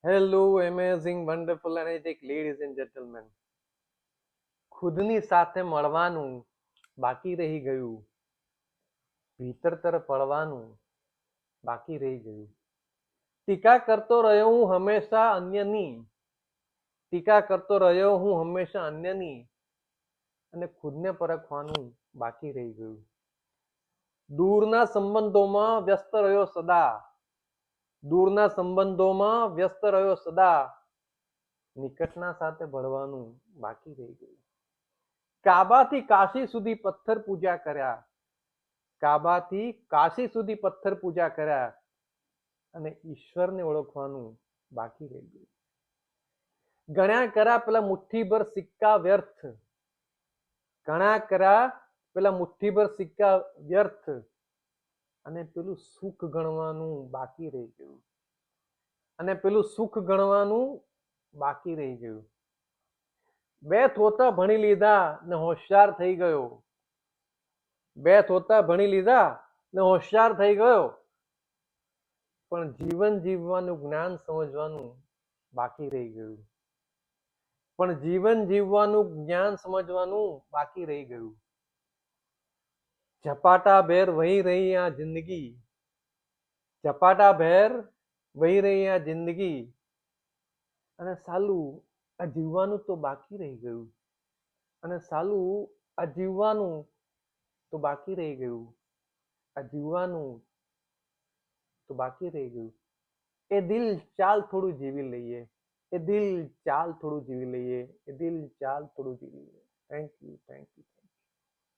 Hello, amazing, wonderful, energetic ladies and gentlemen. ખુદની સાથે મળવાનું બાકી રહી ગયું, ભીતર તરફ વળવાનું બાકી રહી ગયું. ટીકા કરતો રહ્યો હું હંમેશા અન્યની, ટીકા કરતો રહ્યો હું હંમેશા અન્યની, અને ખુદને પરખવાનું બાકી રહી ગયું. દૂરના સંબંધોમાં વ્યસ્ત રહ્યો સદા, દૂરના સંબંધોમાં વ્યસ્ત રહ્યો સદા, નિકટના સાથે ભળવાનું બાકી રહી ગયું. કાબાથી કાશી સુધી પથ્થર પૂજા કર્યા, કાબાથી કાશી સુધી પથ્થર પૂજા કર્યા, અને ઈશ્વરને ઓળખવાનું બાકી રહી ગયું. ગણ્યા કર્યા પેલા મુઠ્ઠીભર સિક્કા વ્યર્થ, ગણ્યા કર્યા પેલા મુઠ્ઠીભર સિક્કા વ્યર્થ, અને પેલું સુખ ગણવાનું બાકી રહી ગયું, અને પેલું સુખ ગણવાનું બાકી રહી ગયું. બે થોતા ભણી લીધા ને હોશિયાર થઈ ગયો, બે થોતા ભણી લીધા ને હોશિયાર થઈ ગયો, પણ જીવન જીવવાનું જ્ઞાન સમજવાનું બાકી રહી ગયું, પણ જીવન જીવવાનું જ્ઞાન સમજવાનું બાકી રહી ગયું. ઝપાટા ભેર વહી રહી આ જિંદગી, ઝપાટા ભેર વહી રહી આ જિંદગી, અને સાલું આ જીવવાનું તો બાકી રહી ગયું, અને સાલું આ જીવવાનું તો બાકી રહી ગયું, આ જીવવાનું તો બાકી રહી ગયું. એ દિલ ચાલ થોડું જીવી લઈએ, એ દિલ ચાલ થોડું જીવી લઈએ, એ દિલ ચાલ થોડું જીવી લઈએ. Thank you, thank you.